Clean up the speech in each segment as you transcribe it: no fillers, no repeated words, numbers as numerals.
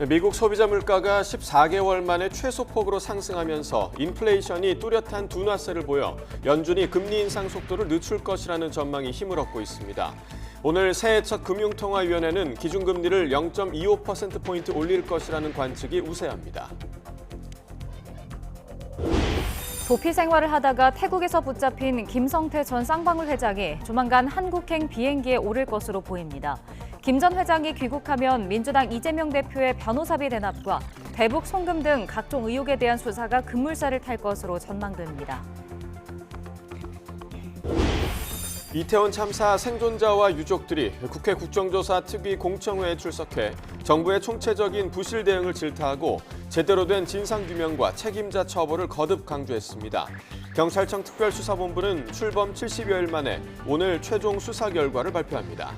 미국 소비자 물가가 14개월 만에 최소폭으로 상승하면서 인플레이션이 뚜렷한 둔화세를 보여 연준이 금리 인상 속도를 늦출 것이라는 전망이 힘을 얻고 있습니다. 오늘 새해 첫 금융통화위원회는 기준금리를 0.25%포인트 올릴 것이라는 관측이 우세합니다. 도피 생활을 하다가 태국에서 붙잡힌 김성태 전 쌍방울 회장이 조만간 한국행 비행기에 오를 것으로 보입니다. 김 전 회장이 귀국하면 민주당 이재명 대표의 변호사비 대납과 대북 송금 등 각종 의혹에 대한 수사가 급물살을 탈 것으로 전망됩니다. 이태원 참사 생존자와 유족들이 국회 국정조사 특위 공청회에 출석해 정부의 총체적인 부실 대응을 질타하고 제대로 된 진상규명과 책임자 처벌을 거듭 강조했습니다. 경찰청 특별수사본부는 출범 70여일 만에 오늘 최종 수사 결과를 발표합니다.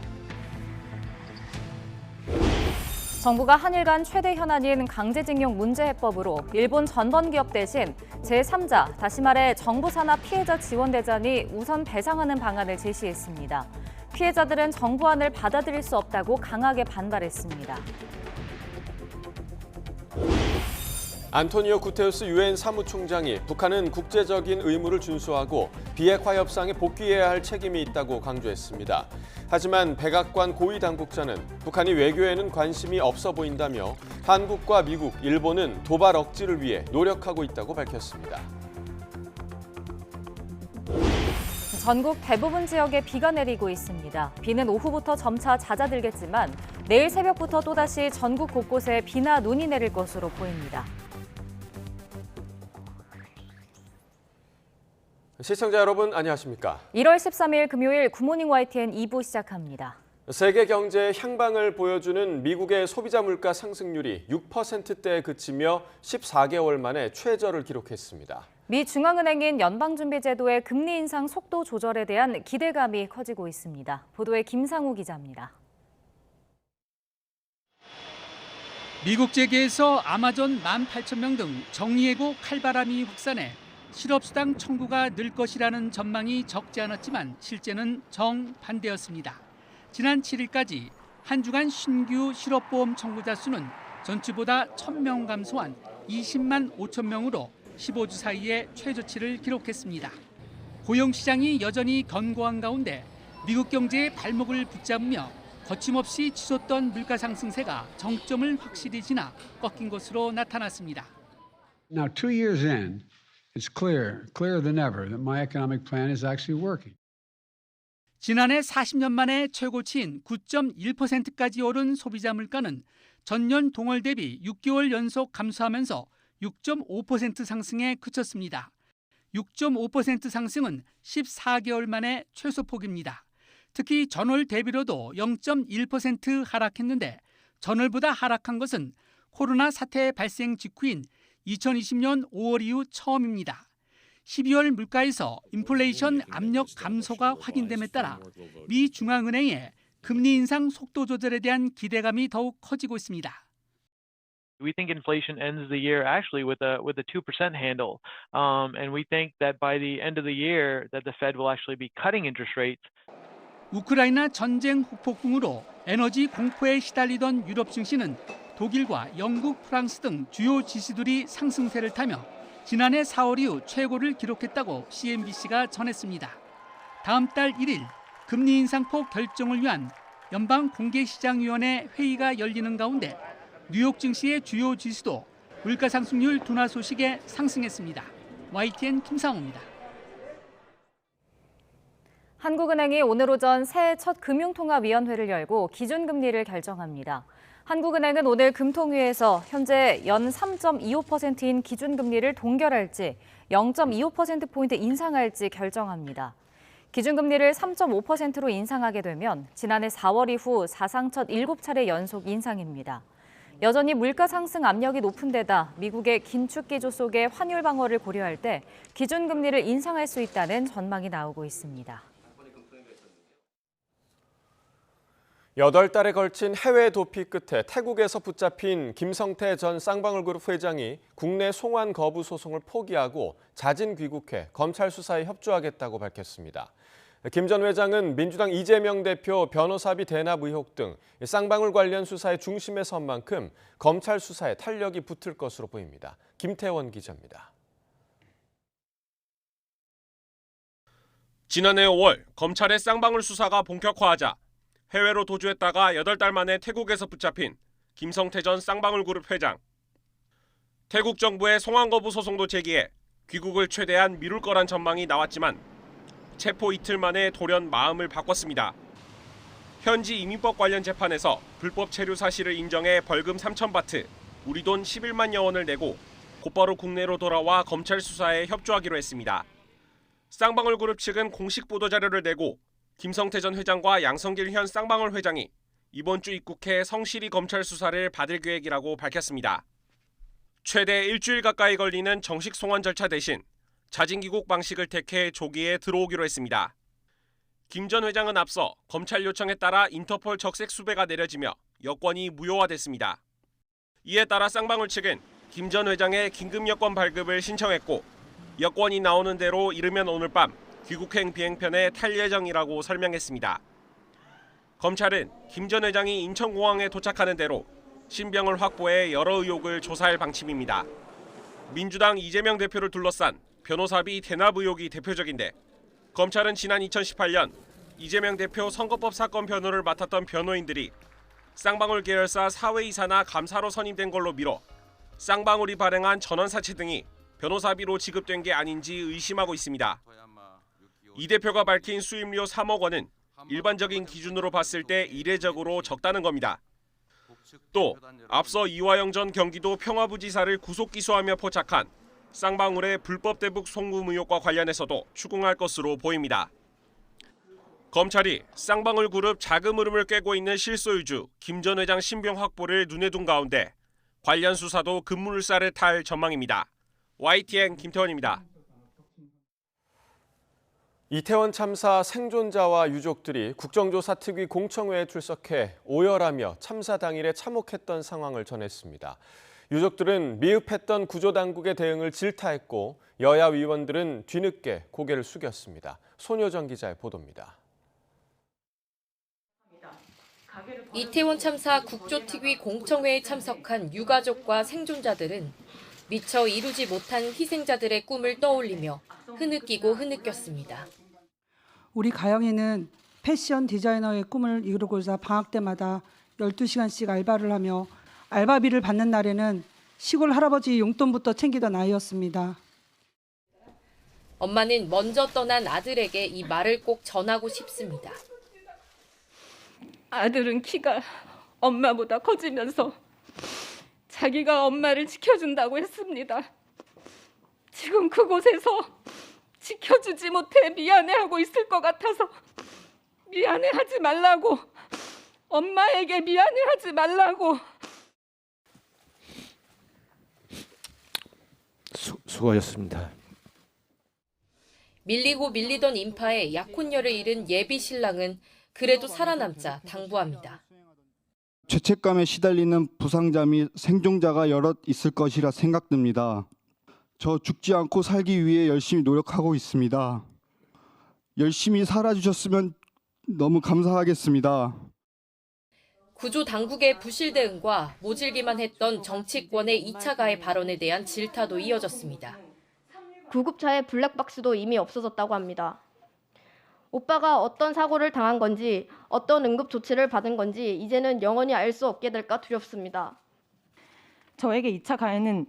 정부가 한일 간 최대 현안인 강제징용 문제 해법으로 일본 전범기업 대신 제3자, 다시 말해 정부 산하 피해자 지원대잔이 우선 배상하는 방안을 제시했습니다. 피해자들은 정부안을 받아들일 수 없다고 강하게 반발했습니다. 안토니오 구테우스 유엔 사무총장이 북한은 국제적인 의무를 준수하고 비핵화 협상에 복귀해야 할 책임이 있다고 강조했습니다. 하지만 백악관 고위 당국자는 북한이 외교에는 관심이 없어 보인다며 한국과 미국, 일본은 도발 억지를 위해 노력하고 있다고 밝혔습니다. 전국 대부분 지역에 비가 내리고 있습니다. 비는 오후부터 점차 잦아들겠지만 내일 새벽부터 또다시 전국 곳곳에 비나 눈이 내릴 것으로 보입니다. 시청자 여러분 안녕하십니까? 1월 13일 금요일 굿모닝 YTN 2부 시작합니다. 세계 경제의 향방을 보여주는 미국의 소비자 물가 상승률이 6%대에 그치며 14개월 만에 최저를 기록했습니다. 미 중앙은행인 연방준비제도의 금리 인상 속도 조절에 대한 기대감이 커지고 있습니다. 보도에 김상우 기자입니다. 미국 재계에서 아마존 18,000명 등 정리해고 칼바람이 확산해 실업수당 청구가 늘 것이라는 전망이 적지 않았지만 실제는 정반대였습니다. 지난 7일까지 한 주간 신규 실업보험 청구자 수는 전주보다 1,000명 감소한 20만 5천 명으로 15주 사이에 최저치를 기록했습니다. 고용시장이 여전히 견고한 가운데 미국 경제의 발목을 붙잡으며 거침없이 치솟던 물가 상승세가 정점을 확실히 지나 꺾인 것으로 나타났습니다. Now, 2 years in, it's clearer than ever that my economic plan is actually working. 지난해 40년 만에 최고치인 9.1%까지 오른 소비자 물가는 전년 동월 대비 6개월 연속 감소하면서 6.5% 상승에 그쳤습니다. 6.5% 상승은 14개월 만에 최소폭입니다. 특히 전월 대비로도 0.1% 하락했는데 전월보다 하락한 것은 코로나 사태 발생 직후인 2020년 5월 이후 처음입니다. 12월 물가에서 인플레이션 압력 감소가 확인됨에 따라 미 중앙은행의 금리 인상 속도 조절에 대한 기대감이 더욱 커지고 있습니다. We think inflation ends the year actually with a 2% handle, and we think that by the end of the year that the Fed will actually be cutting interest rates. 우크라이나 전쟁 후폭풍으로 에너지 공포에 시달리던 유럽 증시는 독일과 영국, 프랑스 등 주요 지수들이 상승세를 타며 지난해 4월 이후 최고를 기록했다고 CNBC가 전했습니다. 다음 달 1일 금리 인상폭 결정을 위한 연방공개시장위원회 회의가 열리는 가운데 뉴욕 증시의 주요 지수도 물가 상승률 둔화 소식에 상승했습니다. YTN 김상우입니다. 한국은행이 오늘 오전 새해 첫 금융통화위원회를 열고 기준금리를 결정합니다. 한국은행은 오늘 금통위에서 현재 연 3.25%인 기준금리를 동결할지 0.25%포인트 인상할지 결정합니다. 기준금리를 3.5%로 인상하게 되면 지난해 4월 이후 사상 첫 7차례 연속 인상입니다. 여전히 물가 상승 압력이 높은 데다 미국의 긴축 기조 속의 환율 방어를 고려할 때 기준금리를 인상할 수 있다는 전망이 나오고 있습니다. 8달에 걸친 해외 도피 끝에 태국에서 붙잡힌 김성태 전 쌍방울그룹 회장이 국내 송환 거부 소송을 포기하고 자진 귀국해 검찰 수사에 협조하겠다고 밝혔습니다. 김 전 회장은 민주당 이재명 대표 변호사비 대납 의혹 등 쌍방울 관련 수사의 중심에 선 만큼 검찰 수사에 탄력이 붙을 것으로 보입니다. 김태원 기자입니다. 지난해 5월 검찰의 쌍방울 수사가 본격화하자 해외로 도주했다가 8달 만에 태국에서 붙잡힌 김성태 전 쌍방울그룹 회장. 태국 정부의 송환 거부 소송도 제기해 귀국을 최대한 미룰 거란 전망이 나왔지만 체포 이틀 만에 돌연 마음을 바꿨습니다. 현지 이민법 관련 재판에서 불법 체류 사실을 인정해 벌금 3,000바트, 우리 돈 11만여 원을 내고 곧바로 국내로 돌아와 검찰 수사에 협조하기로 했습니다. 쌍방울그룹 측은 공식 보도자료를 내고 김성태 전 회장과 양성길 현 쌍방울 회장이 이번 주 입국해 성실히 검찰 수사를 받을 계획이라고 밝혔습니다. 최대 일주일 가까이 걸리는 정식 송환 절차 대신 자진 귀국 방식을 택해 조기에 들어오기로 했습니다. 김 전 회장은 앞서 검찰 요청에 따라 인터폴 적색 수배가 내려지며 여권이 무효화됐습니다. 이에 따라 쌍방울 측은 김 전 회장의 긴급 여권 발급을 신청했고 여권이 나오는 대로 이르면 오늘 밤 귀국행 비행편에 탈 예정이라고 설명했습니다. 검찰은 김 전 회장이 인천공항에 도착하는 대로 신병을 확보해 여러 의혹을 조사할 방침입니다. 민주당 이재명 대표를 둘러싼 변호사비 대납 의혹이 대표적인데 검찰은 지난 2018년 이재명 대표 선거법 사건 변호를 맡았던 변호인들이 쌍방울 계열사 사외이사나 감사로 선임된 걸로 미뤄 쌍방울이 발행한 전원사채 등이 변호사비로 지급된 게 아닌지 의심하고 있습니다. 이 대표가 밝힌 수임료 3억 원은 일반적인 기준으로 봤을 때 이례적으로 적다는 겁니다. 또 앞서 이화영 전 경기도 평화부지사를 구속 기소하며 포착한 쌍방울의 불법 대북 송금 의혹과 관련해서도 추궁할 것으로 보입니다. 검찰이 쌍방울 그룹 자금 흐름을 꿰고 있는 실소유주 김 전 회장 신병 확보를 눈에 둔 가운데 관련 수사도 급물살을 탈 전망입니다. YTN 김태원입니다. 이태원 참사 생존자와 유족들이 국정조사 특위 공청회에 출석해 오열하며 참사 당일에 참혹했던 상황을 전했습니다. 유족들은 미흡했던 구조당국의 대응을 질타했고 여야 의원들은 뒤늦게 고개를 숙였습니다. 손효정 기자의 보도입니다. 이태원 참사 국조특위 공청회에 참석한 유가족과 생존자들은 미처 이루지 못한 희생자들의 꿈을 떠올리며 흐느끼고 흐느꼈습니다. 우리 가영이는 패션 디자이너의 꿈을 이루고자 방학 때마다 12시간씩 알바를 하며 알바비를 받는 날에는 시골 할아버지 용돈부터 챙기던 아이였습니다. 엄마는 먼저 떠난 아들에게 이 말을 꼭 전하고 싶습니다. 아들은 키가 엄마보다 커지면서 자기가 엄마를 지켜준다고 했습니다. 지금 그곳에서 지켜주지 못해 미안해하고 있을 것 같아서 미안해하지 말라고, 엄마에게 미안해하지 말라고. 수고하셨습니다. 밀리고 밀리던 인파에 약혼녀를 잃은 예비 신랑은 그래도 살아남자 당부합니다. 죄책감에 시달리는 부상자 및 생존자가 여럿 있을 것이라 생각됩니다. 저 죽지 않고 살기 위해 열심히 노력하고 있습니다. 열심히 살아주셨으면 너무 감사하겠습니다. 구조 당국의 부실 대응과 모질기만 했던 정치권의 2차 가해 발언에 대한 질타도 이어졌습니다. 구급차에 블랙박스도 이미 없어졌다고 합니다. 오빠가 어떤 사고를 당한 건지, 어떤 응급 조치를 받은 건지 이제는 영원히 알 수 없게 될까 두렵습니다. 저에게 2차 가해는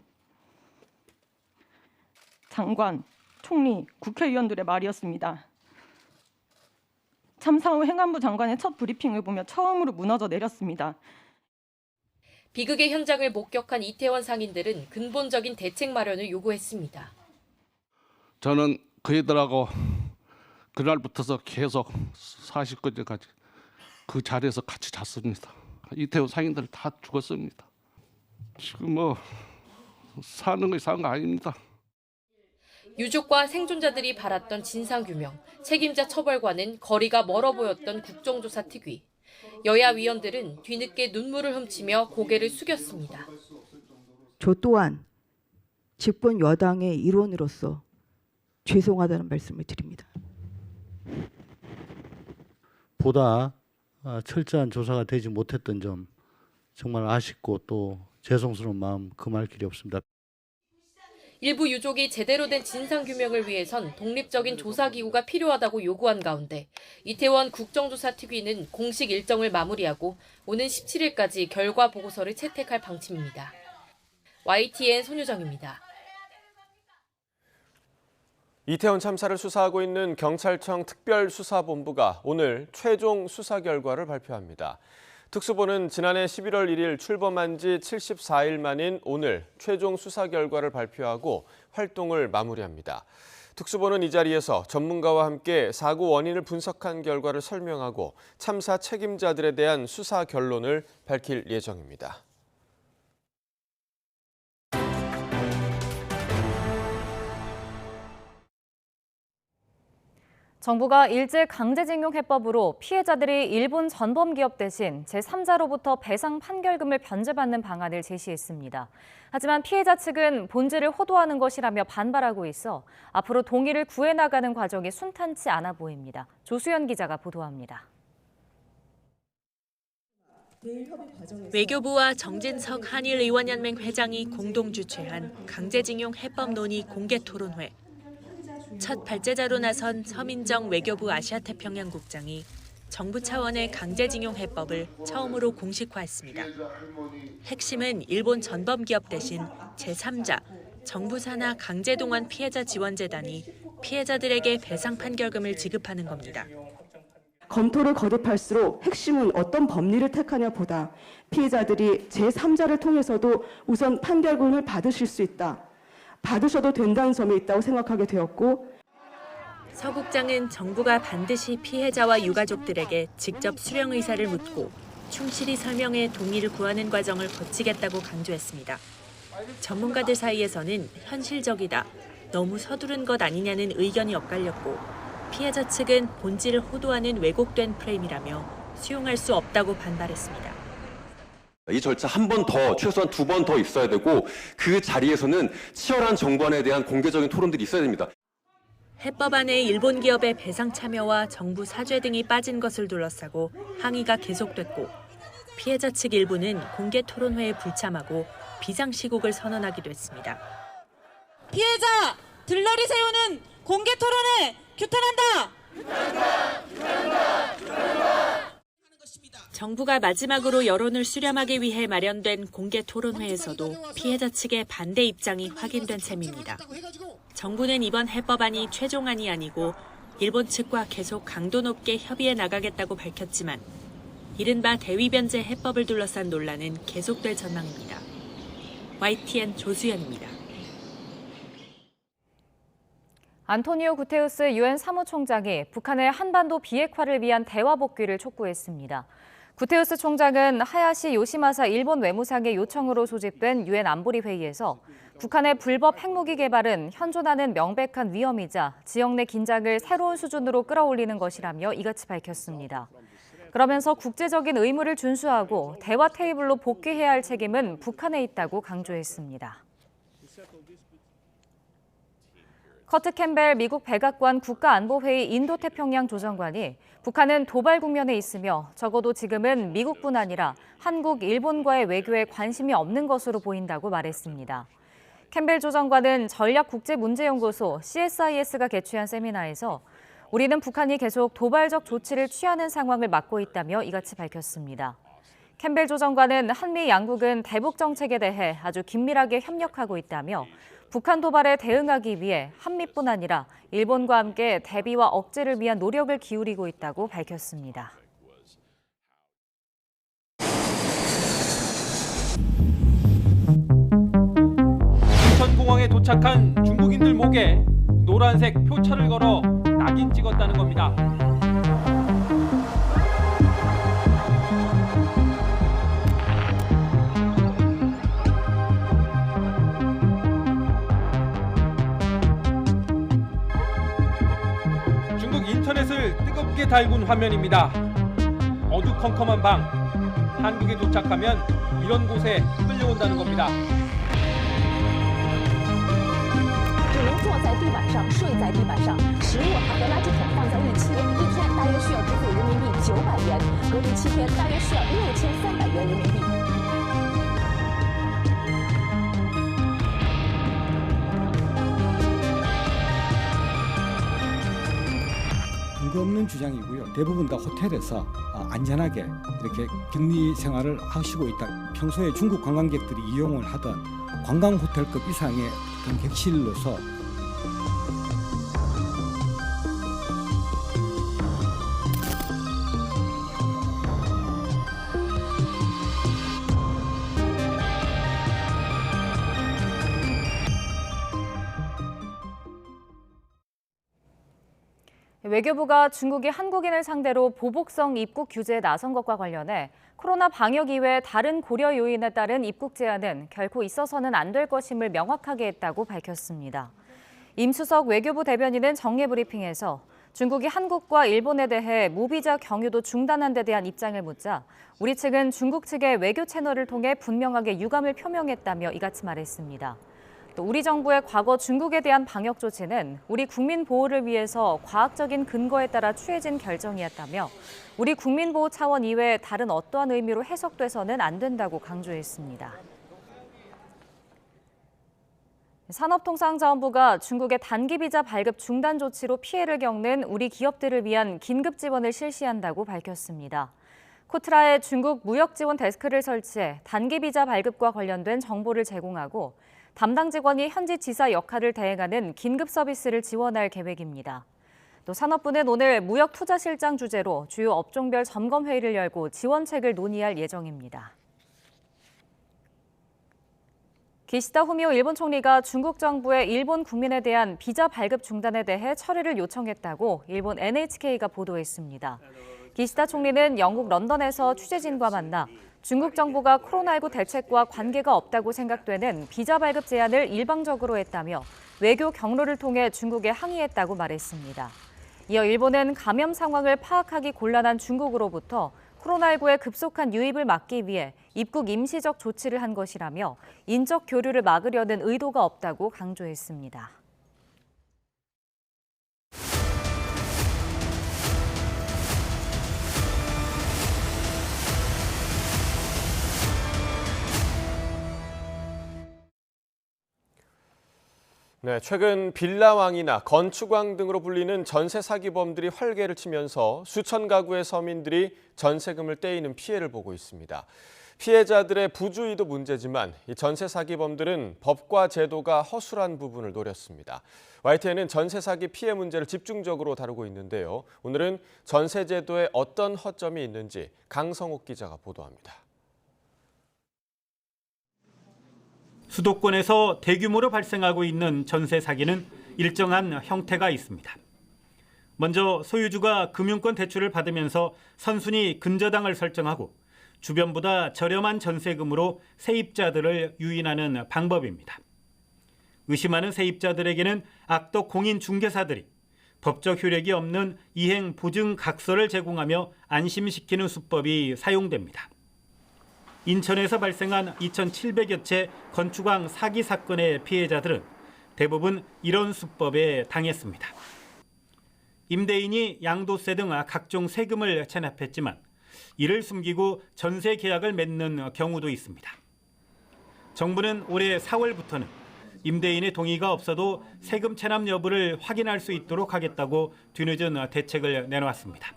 장관, 총리, 국회의원들의 말이었습니다. 참사 후 행안부 장관의 첫 브리핑을 보며 처음으로 무너져 내렸습니다. 비극의 현장을 목격한 이태원 상인들은 근본적인 대책 마련을 요구했습니다. 저는 그이들하고 그날부터서 계속 40까지 그 자리에서 같이 잤습니다. 이태원 상인들 다 죽었습니다. 지금 사는 거 이상한 거 아닙니다. 유족과 생존자들이 바랐던 진상규명, 책임자 처벌과는 거리가 멀어 보였던 국정조사 특위. 여야 위원들은 뒤늦게 눈물을 훔치며 고개를 숙였습니다. 저 또한 집권 여당의 일원으로서 죄송하다는 말씀을 드립니다. 보다 철저한 조사가 되지 못했던 점 정말 아쉽고 또 죄송스러운 마음 금할 길이 없습니다. 일부 유족이 제대로 된 진상규명을 위해선 독립적인 조사기구가 필요하다고 요구한 가운데 이태원 국정조사특위는 공식 일정을 마무리하고 오는 17일까지 결과 보고서를 채택할 방침입니다. YTN 손유정입니다. 이태원 참사를 수사하고 있는 경찰청 특별수사본부가 오늘 최종 수사 결과를 발표합니다. 특수본은 지난해 11월 1일 출범한 지 74일 만인 오늘 최종 수사 결과를 발표하고 활동을 마무리합니다. 특수본은 이 자리에서 전문가와 함께 사고 원인을 분석한 결과를 설명하고 참사 책임자들에 대한 수사 결론을 밝힐 예정입니다. 정부가 일제 강제징용 해법으로 피해자들이 일본 전범기업 대신 제3자로부터 배상 판결금을 변제받는 방안을 제시했습니다. 하지만 피해자 측은 본질을 호도하는 것이라며 반발하고 있어 앞으로 동의를 구해나가는 과정이 순탄치 않아 보입니다. 조수연 기자가 보도합니다. 외교부와 정진석 한일의원연맹 회장이 공동 주최한 강제징용 해법 논의 공개 토론회. 첫 발제자로 나선 서민정 외교부 아시아태평양국장이 정부 차원의 강제징용 해법을 처음으로 공식화했습니다. 핵심은 일본 전범기업 대신 제3자, 정부 산하 강제동원 피해자 지원재단이 피해자들에게 배상 판결금을 지급하는 겁니다. 검토를 거듭할수록 핵심은 어떤 법리를 택하냐 보다 피해자들이 제3자를 통해서도 우선 판결금을 받으실 수 있다. 받으셔도 된다는 점이 있다고 생각하게 되었고, 서 국장은 정부가 반드시 피해자와 유가족들에게 직접 수령 의사를 묻고 충실히 설명해 동의를 구하는 과정을 거치겠다고 강조했습니다. 전문가들 사이에서는 현실적이다, 너무 서두른 것 아니냐는 의견이 엇갈렸고 피해자 측은 본질을 호도하는 왜곡된 프레임이라며 수용할 수 없다고 반발했습니다. 이 절차 한 번 더, 최소한 2번 더 있어야 되고 그 자리에서는 치열한 정부안에 대한 공개적인 토론들이 있어야 됩니다. 해법안에 일본 기업의 배상 참여와 정부 사죄 등이 빠진 것을 둘러싸고 항의가 계속됐고 피해자 측 일부는 공개 토론회에 불참하고 비상시국을 선언하기도 했습니다. 피해자 들러리 세우는 공개 토론회 규탄한다! 정부가 마지막으로 여론을 수렴하기 위해 마련된 공개 토론회에서도 피해자 측의 반대 입장이 확인된 셈입니다. 정부는 이번 해법안이 최종안이 아니고 일본 측과 계속 강도 높게 협의해 나가겠다고 밝혔지만 이른바 대위변제 해법을 둘러싼 논란은 계속될 전망입니다. YTN 조수연입니다. 안토니오 구테우스 유엔 사무총장이 북한의 한반도 비핵화를 위한 대화 복귀를 촉구했습니다. 구테우스 총장은 하야시 요시마사 일본 외무상의 요청으로 소집된 유엔 안보리 회의에서 북한의 불법 핵무기 개발은 현존하는 명백한 위험이자 지역 내 긴장을 새로운 수준으로 끌어올리는 것이라며 이같이 밝혔습니다. 그러면서 국제적인 의무를 준수하고 대화 테이블로 복귀해야 할 책임은 북한에 있다고 강조했습니다. 커트 캠벨 미국 백악관 국가안보회의 인도태평양 조정관이 북한은 도발 국면에 있으며 적어도 지금은 미국뿐 아니라 한국, 일본과의 외교에 관심이 없는 것으로 보인다고 말했습니다. 캠벨 조정관은 전략국제문제연구소 CSIS가 개최한 세미나에서 우리는 북한이 계속 도발적 조치를 취하는 상황을 막고 있다며 이같이 밝혔습니다. 캠벨 조정관은 한미 양국은 대북 정책에 대해 아주 긴밀하게 협력하고 있다며 북한 도발에 대응하기 위해 한미뿐 아니라 일본과 함께 대비와 억제를 위한 노력을 기울이고 있다고 밝혔습니다. 인천공항에 도착한 중국인들 목에 노란색 표차를 걸어 낙인 찍었다는 겁니다. 인터넷을 뜨겁게 달군 화면입니다. 어두컴컴한 방, 한국에 도착하면 이런 곳에 끌려온다는 겁니다. 坐在地板上，睡在地板上，食物和垃圾桶放在一起，一天大约需要支付人民币900元，隔离7天大约需要6300元人民币。 근거 없는 주장이고요. 대부분 다 호텔에서 안전하게 이렇게 격리 생활을 하시고 있다. 평소에 중국 관광객들이 이용을 하던 관광 호텔급 이상의 어떤 객실로서 외교부가 중국이 한국인을 상대로 보복성 입국 규제에 나선 것과 관련해 코로나 방역 이외 다른 고려 요인에 따른 입국 제한은 결코 있어서는 안 될 것임을 명확하게 했다고 밝혔습니다. 임수석 외교부 대변인은 정례 브리핑에서 중국이 한국과 일본에 대해 무비자 경유도 중단한 데 대한 입장을 묻자 우리 측은 중국 측의 외교 채널을 통해 분명하게 유감을 표명했다며 이같이 말했습니다. 또 우리 정부의 과거 중국에 대한 방역 조치는 우리 국민 보호를 위해서 과학적인 근거에 따라 취해진 결정이었다며 우리 국민 보호 차원 이외에 다른 어떠한 의미로 해석돼서는 안 된다고 강조했습니다. 산업통상자원부가 중국의 단기 비자 발급 중단 조치로 피해를 겪는 우리 기업들을 위한 긴급 지원을 실시한다고 밝혔습니다. 코트라에 중국 무역 지원 데스크를 설치해 단기 비자 발급과 관련된 정보를 제공하고 담당 직원이 현지 지사 역할을 대행하는 긴급 서비스를 지원할 계획입니다. 또 산업부는 오늘 무역투자실장 주재로 주요 업종별 점검회의를 열고 지원책을 논의할 예정입니다. 기시다 후미오 일본 총리가 중국 정부의 일본 국민에 대한 비자 발급 중단에 대해 처리를 요청했다고 일본 NHK가 보도했습니다. 기시다 총리는 영국 런던에서 취재진과 만나 중국 정부가 코로나19 대책과 관계가 없다고 생각되는 비자 발급 제한을 일방적으로 했다며 외교 경로를 통해 중국에 항의했다고 말했습니다. 이어 일본은 감염 상황을 파악하기 곤란한 중국으로부터 코로나19의 급속한 유입을 막기 위해 입국 임시적 조치를 한 것이라며 인적 교류를 막으려는 의도가 없다고 강조했습니다. 네, 최근 빌라왕이나 건축왕 등으로 불리는 전세 사기범들이 활개를 치면서 수천 가구의 서민들이 전세금을 떼이는 피해를 보고 있습니다. 피해자들의 부주의도 문제지만 이 전세 사기범들은 법과 제도가 허술한 부분을 노렸습니다. YTN은 전세 사기 피해 문제를 집중적으로 다루고 있는데요. 오늘은 전세 제도에 어떤 허점이 있는지 강성욱 기자가 보도합니다. 수도권에서 대규모로 발생하고 있는 전세 사기는 일정한 형태가 있습니다. 먼저 소유주가 금융권 대출을 받으면서 선순위 근저당을 설정하고 주변보다 저렴한 전세금으로 세입자들을 유인하는 방법입니다. 의심하는 세입자들에게는 악덕 공인 중개사들이 법적 효력이 없는 이행 보증 각서를 제공하며 안심시키는 수법이 사용됩니다. 인천에서 발생한 2,700여 채 건축왕 사기 사건의 피해자들은 대부분 이런 수법에 당했습니다. 임대인이 양도세 등 각종 세금을 체납했지만 이를 숨기고 전세 계약을 맺는 경우도 있습니다. 정부는 올해 4월부터는 임대인의 동의가 없어도 세금 체납 여부를 확인할 수 있도록 하겠다고 뒤늦은 대책을 내놓았습니다.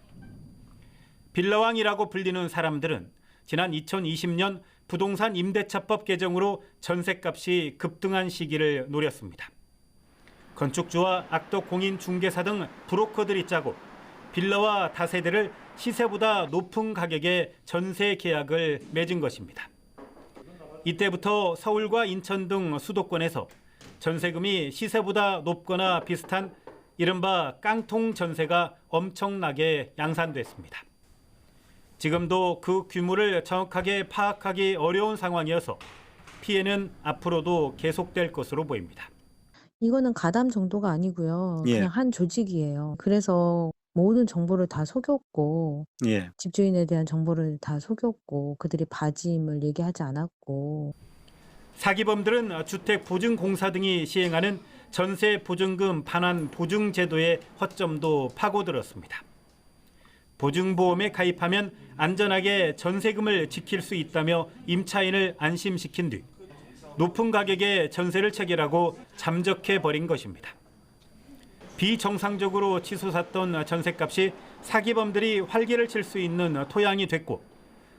빌라왕이라고 불리는 사람들은 지난 2020년 부동산 임대차법 개정으로 전셋값이 급등한 시기를 노렸습니다. 건축주와 악덕 공인 중개사 등 브로커들이 짜고 빌라와 다세대를 시세보다 높은 가격에 전세 계약을 맺은 것입니다. 이때부터 서울과 인천 등 수도권에서 전세금이 시세보다 높거나 비슷한 이른바 깡통 전세가 엄청나게 양산됐습니다. 지금도 그 규모를 정확하게 파악하기 어려운 상황이어서 피해는 앞으로도 계속될 것으로 보입니다. 이거는 가담 정도가 아니고요. 예. 그냥 한 조직이에요. 그래서 모든 정보를 다 속였고 예. 집주인에 대한 정보를 다 속였고 그들이 바지임을 얘기하지 않았고 사기범들은 주택보증공사 등이 시행하는 전세 보증금 반환 보증 제도의 허점도 파고들었습니다. 보증보험에 가입하면 안전하게 전세금을 지킬 수 있다며 임차인을 안심시킨 뒤 높은 가격에 전세를 체결하고 잠적해버린 것입니다. 비정상적으로 치솟았던 전세값이 사기범들이 활기를 칠 수 있는 토양이 됐고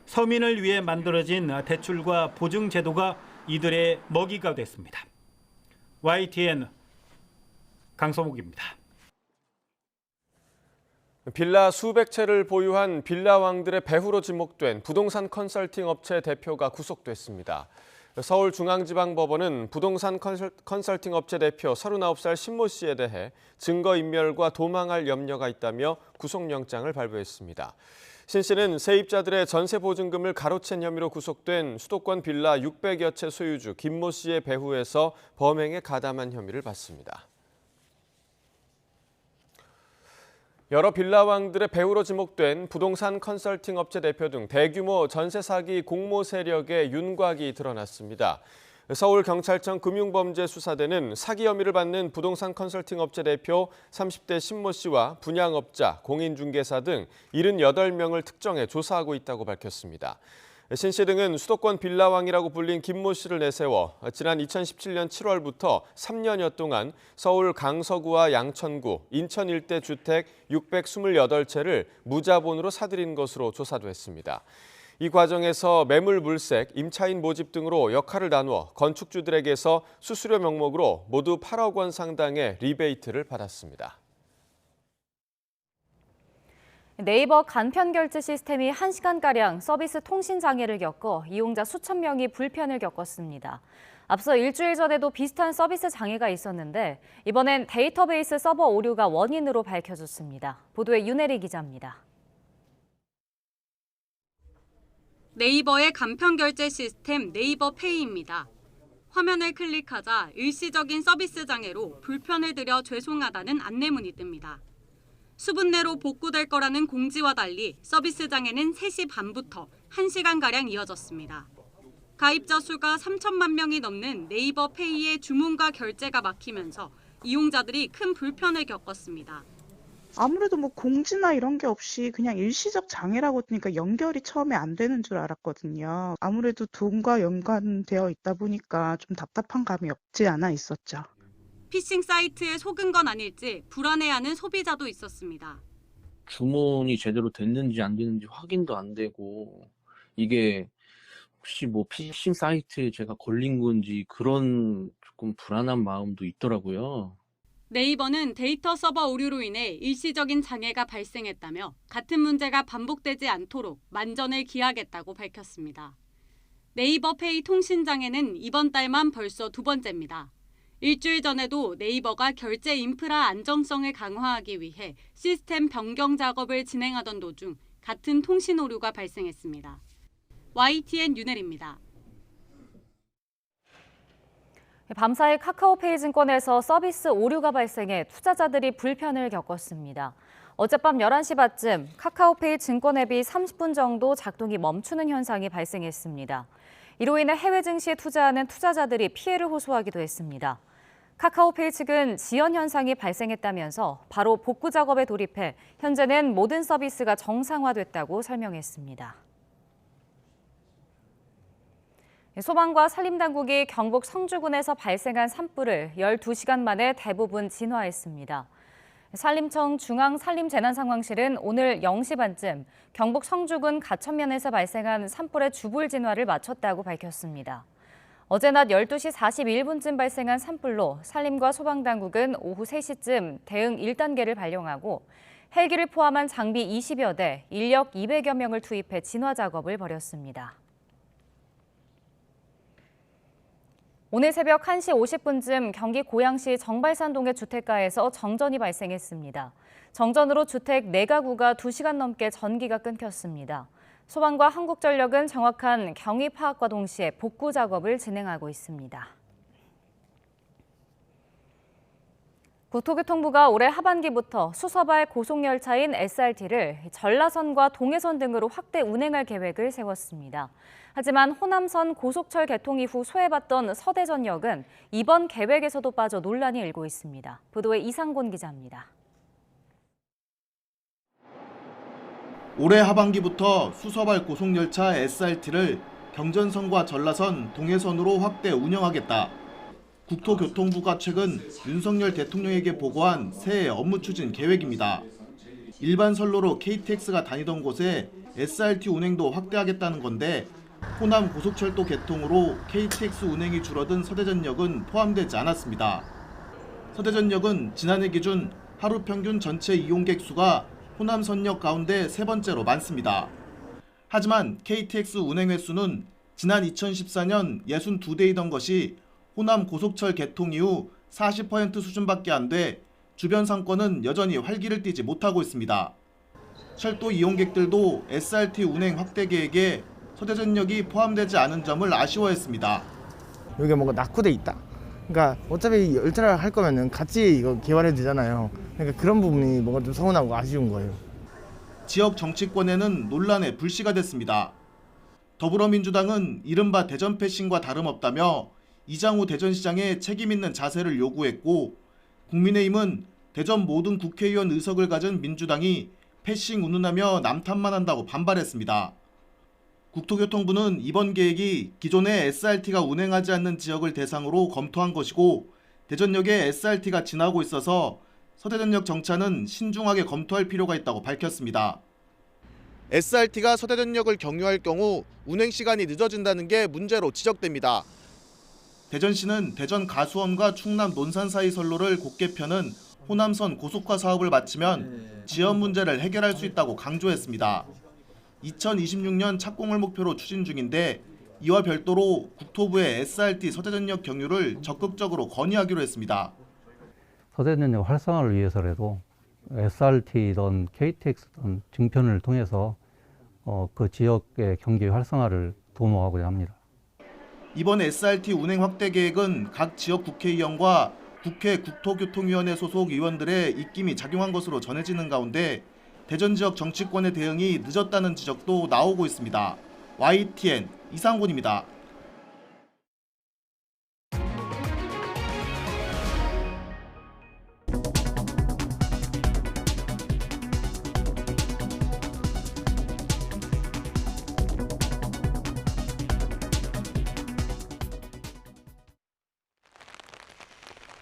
서민을 위해 만들어진 대출과 보증 제도가 이들의 먹이가 됐습니다. YTN 강서목입니다. 빌라 수백 채를 보유한 빌라왕들의 배후로 지목된 부동산 컨설팅 업체 대표가 구속됐습니다. 서울중앙지방법원은 부동산 컨설팅 업체 대표 39살 신모 씨에 대해 증거인멸과 도망할 염려가 있다며 구속영장을 발부했습니다. 신 씨는 세입자들의 전세 보증금을 가로챈 혐의로 구속된 수도권 빌라 600여 채 소유주 김모 씨의 배후에서 범행에 가담한 혐의를 받습니다. 여러 빌라왕들의 배후로 지목된 부동산 컨설팅 업체 대표 등 대규모 전세 사기 공모 세력의 윤곽이 드러났습니다. 서울경찰청 금융범죄수사대는 사기 혐의를 받는 부동산 컨설팅 업체 대표 30대 신모 씨와 분양업자, 공인중개사 등 78명을 특정해 조사하고 있다고 밝혔습니다. 신 씨 등은 수도권 빌라왕이라고 불린 김모 씨를 내세워 지난 2017년 7월부터 3년여 동안 서울 강서구와 양천구, 인천 일대 주택 628채를 무자본으로 사들인 것으로 조사됐습니다. 이 과정에서 매물 물색, 임차인 모집 등으로 역할을 나누어 건축주들에게서 수수료 명목으로 모두 8억 원 상당의 리베이트를 받았습니다. 네이버 간편결제 시스템이 1시간가량 서비스 통신 장애를 겪어 이용자 수천 명이 불편을 겪었습니다. 앞서 일주일 전에도 비슷한 서비스 장애가 있었는데 이번엔 데이터베이스 서버 오류가 원인으로 밝혀졌습니다. 보도에 윤혜리 기자입니다. 네이버의 간편결제 시스템 네이버페이입니다. 화면을 클릭하자 일시적인 서비스 장애로 불편을 드려 죄송하다는 안내문이 뜹니다. 수분 내로 복구될 거라는 공지와 달리 서비스 장애는 3시 반부터 1시간가량 이어졌습니다. 가입자 수가 3천만 명이 넘는 네이버 페이의 주문과 결제가 막히면서 이용자들이 큰 불편을 겪었습니다. 아무래도 뭐 공지나 이런 게 없이 그냥 일시적 장애라고 하니까 연결이 처음에 안 되는 줄 알았거든요. 아무래도 돈과 연관되어 있다 보니까 좀 답답한 감이 없지 않아 있었죠. 피싱 사이트에 속은 건 아닐지 불안해하는 소비자도 있었습니다. 주문이 제대로 됐는지 안 됐는지 확인도 안 되고 이게 혹시 뭐 피싱 사이트에 제가 걸린 건지 그런 조금 불안한 마음도 있더라고요. 네이버는 데이터 서버 오류로 인해 일시적인 장애가 발생했다며 같은 문제가 반복되지 않도록 만전을 기하겠다고 밝혔습니다. 네이버 페이 통신 장애는 이번 달만 벌써 2번째입니다. 일주일 전에도 네이버가 결제 인프라 안정성을 강화하기 위해 시스템 변경 작업을 진행하던 도중 같은 통신 오류가 발생했습니다. YTN 윤혜리입니다. 밤사이 카카오페이 증권에서 서비스 오류가 발생해 투자자들이 불편을 겪었습니다. 어젯밤 11시 반쯤 카카오페이 증권 앱이 30분 정도 작동이 멈추는 현상이 발생했습니다. 이로 인해 해외 증시에 투자하는 투자자들이 피해를 호소하기도 했습니다. 카카오페이 측은 지연 현상이 발생했다면서 바로 복구 작업에 돌입해 현재는 모든 서비스가 정상화됐다고 설명했습니다. 소방과 산림당국이 경북 성주군에서 발생한 산불을 12시간 만에 대부분 진화했습니다. 산림청 중앙산림재난상황실은 오늘 0시 반쯤 경북 성주군 가천면에서 발생한 산불의 주불 진화를 마쳤다고 밝혔습니다. 어제 낮 12시 41분쯤 발생한 산불로 산림과 소방당국은 오후 3시쯤 대응 1단계를 발령하고 헬기를 포함한 장비 20여 대, 인력 200여 명을 투입해 진화 작업을 벌였습니다. 오늘 새벽 1시 50분쯤 경기 고양시 정발산동의 주택가에서 정전이 발생했습니다. 정전으로 주택 4가구가 2시간 넘게 전기가 끊겼습니다. 소방과 한국전력은 정확한 경위 파악과 동시에 복구 작업을 진행하고 있습니다. 국토교통부가 올해 하반기부터 수서발 고속열차인 SRT를 전라선과 동해선 등으로 확대 운행할 계획을 세웠습니다. 하지만 호남선 고속철 개통 이후 소외받던 서대전역은 이번 계획에서도 빠져 논란이 일고 있습니다. 보도에 이상곤 기자입니다. 올해 하반기부터 수서발 고속열차 SRT를 경전선과 전라선, 동해선으로 확대 운영하겠다. 국토교통부가 최근 윤석열 대통령에게 보고한 새 업무 추진 계획입니다. 일반 선로로 KTX가 다니던 곳에 SRT 운행도 확대하겠다는 건데 호남 고속철도 개통으로 KTX 운행이 줄어든 서대전역은 포함되지 않았습니다. 서대전역은 지난해 기준 하루 평균 전체 이용객 수가 호남선역 가운데 세 번째로 많습니다. 하지만 KTX 운행 횟수는 지난 2014년 62대이던 것이 호남 고속철 개통 이후 40% 수준밖에 안 돼 주변 상권은 여전히 활기를 띠지 못하고 있습니다. 철도 이용객들도 SRT 운행 확대 계획에 서대전역이 포함되지 않은 점을 아쉬워했습니다. 여기가 뭔가 낙후돼 있다. 그러니까 어차피 열차를 할 거면은 같이 이거 개발해도 되잖아요. 그러니까 그런 부분이 뭔가 좀 서운하고 아쉬운 거예요. 지역 정치권에는 논란의 불씨가 됐습니다. 더불어민주당은 이른바 대전 패싱과 다름없다며 이장우 대전시장의 책임 있는 자세를 요구했고, 국민의힘은 대전 모든 국회의원 의석을 가진 민주당이 패싱 운운하며 남탓만 한다고 반발했습니다. 국토교통부는 이번 계획이 기존에 SRT가 운행하지 않는 지역을 대상으로 검토한 것이고, 대전역에 SRT가 지나고 있어서 서대전역 정차는 신중하게 검토할 필요가 있다고 밝혔습니다. SRT가 서대전역을 경유할 경우 운행 시간이 늦어진다는 게 문제로 지적됩니다. 대전시는 대전 가수원과 충남 논산 사이 선로를 곧게 펴는 호남선 고속화 사업을 마치면 지연 문제를 해결할 수 있다고 강조했습니다. 2026년 착공을 목표로 추진 중인데 이와 별도로 국토부의 SRT 서대전역 경유를 적극적으로 건의하기로 했습니다. 서대전역 활성화를 위해서라도 SRT든 KTX든 증편을 통해서 그 지역의 경기 활성화를 도모하고자 합니다. 이번 SRT 운행 확대 계획은 각 지역 국회의원과 국회 국토교통위원회 소속 의원들의 입김이 작용한 것으로 전해지는 가운데 대전 지역 정치권의 대응이 늦었다는 지적도 나오고 있습니다. YTN 이상곤입니다.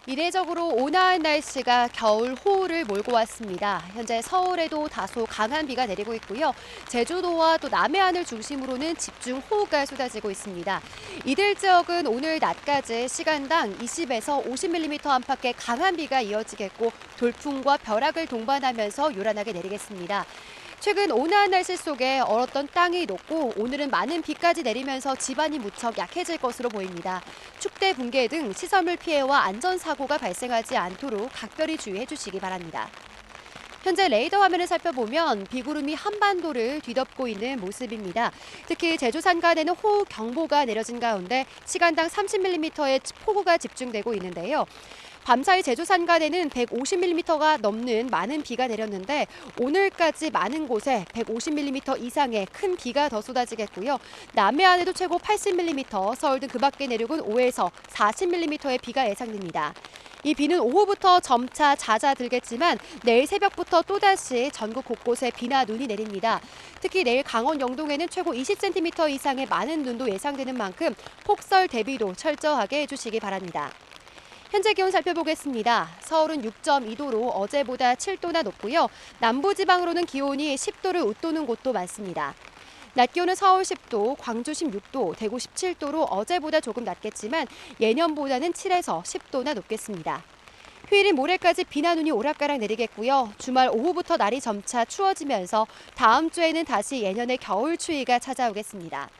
이례적으로 온화한 날씨가 겨울 호우를 몰고 왔습니다. 현재 서울에도 다소 강한 비가 내리고 있고요. 제주도와 또 남해안을 중심으로는 집중 호우가 쏟아지고 있습니다. 이들 지역은 오늘 낮까지 시간당 20에서 50mm 안팎의 강한 비가 이어지겠고 돌풍과 벼락을 동반하면서 요란하게 내리겠습니다. 최근 온화한 날씨 속에 얼었던 땅이 녹고 오늘은 많은 비까지 내리면서 지반이 무척 약해질 것으로 보입니다. 축대 붕괴 등 시설물 피해와 안전사고가 발생하지 않도록 각별히 주의해 주시기 바랍니다. 현재 레이더 화면을 살펴보면 비구름이 한반도를 뒤덮고 있는 모습입니다. 특히 제주 산간에는 호우 경보가 내려진 가운데 시간당 30mm의 폭우가 집중되고 있는데요. 밤사이 제주 산간에는 150mm가 넘는 많은 비가 내렸는데 오늘까지 많은 곳에 150mm 이상의 큰 비가 더 쏟아지겠고요. 남해안에도 최고 80mm, 서울 등 그 밖의 내륙은 5에서 40mm의 비가 예상됩니다. 이 비는 오후부터 점차 잦아들겠지만 내일 새벽부터 또다시 전국 곳곳에 비나 눈이 내립니다. 특히 내일 강원 영동에는 최고 20cm 이상의 많은 눈도 예상되는 만큼 폭설 대비도 철저하게 해주시기 바랍니다. 현재 기온 살펴보겠습니다. 서울은 6.2도로 어제보다 7도나 높고요. 남부지방으로는 기온이 10도를 웃도는 곳도 많습니다. 낮 기온은 서울 10도, 광주 16도, 대구 17도로 어제보다 조금 낮겠지만 예년보다는 7에서 10도나 높겠습니다. 휴일인 모레까지 비나 눈이 오락가락 내리겠고요. 주말 오후부터 날이 점차 추워지면서 다음 주에는 다시 예년의 겨울 추위가 찾아오겠습니다.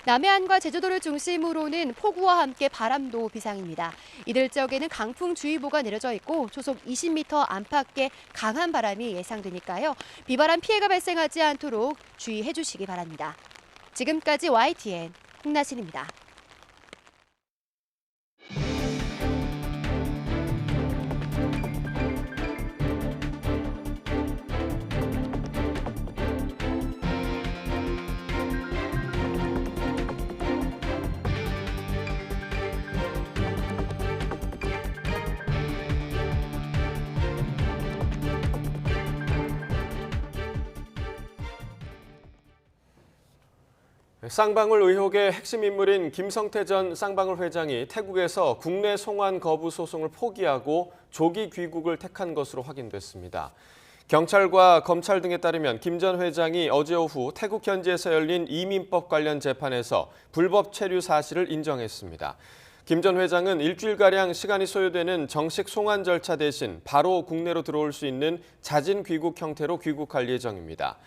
남해안과 제주도를 중심으로는 폭우와 함께 바람도 비상입니다. 이들 지역에는 강풍주의보가 내려져 있고 초속 20m 안팎의 강한 바람이 예상되니까요. 비바람 피해가 발생하지 않도록 주의해 주시기 바랍니다. 지금까지 YTN 홍나신입니다. 쌍방울 의혹의 핵심 인물인 김성태 전 쌍방울 회장이 태국에서 국내 송환 거부 소송을 포기하고 조기 귀국을 택한 것으로 확인됐습니다. 경찰과 검찰 등에 따르면 김 전 회장이 어제 오후 태국 현지에서 열린 이민법 관련 재판에서 불법 체류 사실을 인정했습니다. 김 전 회장은 일주일가량 시간이 소요되는 정식 송환 절차 대신 바로 국내로 들어올 수 있는 자진 귀국 형태로 귀국할 예정입니다.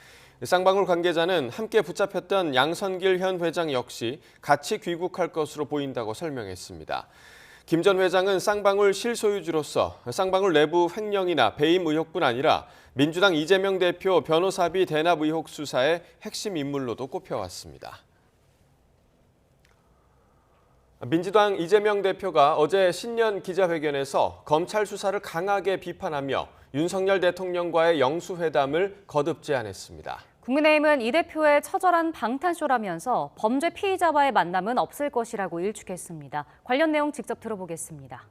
쌍방울 관계자는 함께 붙잡혔던 양선길 현 회장 역시 같이 귀국할 것으로 보인다고 설명했습니다. 김 전 회장은 쌍방울 실소유주로서 쌍방울 내부 횡령이나 배임 의혹뿐 아니라 민주당 이재명 대표 변호사비 대납 의혹 수사의 핵심 인물로도 꼽혀왔습니다. 민주당 이재명 대표가 어제 신년 기자회견에서 검찰 수사를 강하게 비판하며 윤석열 대통령과의 영수회담을 거듭 제안했습니다. 국민의힘은 이 대표의 처절한 방탄쇼라면서 범죄 피의자와의 만남은 없을 것이라고 일축했습니다. 관련 내용 직접 들어보겠습니다.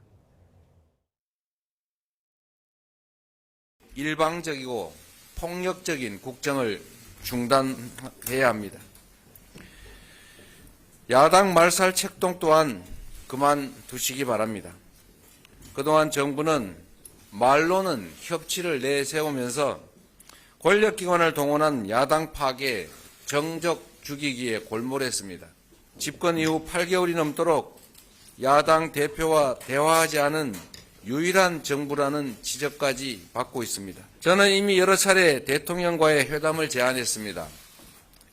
일방적이고 폭력적인 국정을 중단해야 합니다. 야당 말살 책동 또한 그만두시기 바랍니다. 그동안 정부는 말로는 협치를 내세우면서 권력기관을 동원한 야당 파괴, 정적 죽이기에 골몰했습니다. 집권 이후 8개월이 넘도록 야당 대표와 대화하지 않은 유일한 정부라는 지적까지 받고 있습니다. 저는 이미 여러 차례 대통령과의 회담을 제안했습니다.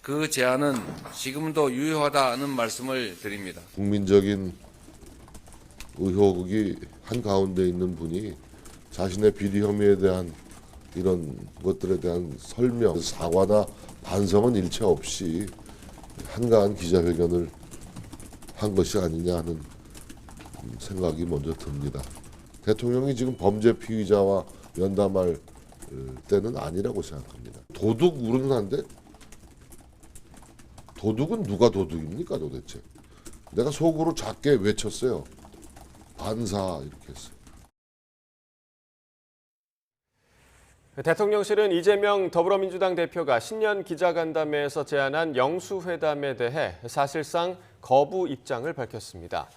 그 제안은 지금도 유효하다는 말씀을 드립니다. 국민적인 의혹이 한가운데 있는 분이 자신의 비리 혐의에 대한 이런 것들에 대한 설명, 사과나 반성은 일체 없이 한가한 기자회견을 한 것이 아니냐 하는 생각이 먼저 듭니다. 대통령이 지금 범죄 피의자와 면담할 때는 아니라고 생각합니다. 도둑 우른한데 도둑은 누가 도둑입니까 도대체? 내가 속으로 작게 외쳤어요. 반사 이렇게 했어요. 대통령실은 이재명 더불어민주당 대표가 신년 기자간담회에서 제안한 영수회담에 대해 사실상 거부 입장을 밝혔습니다.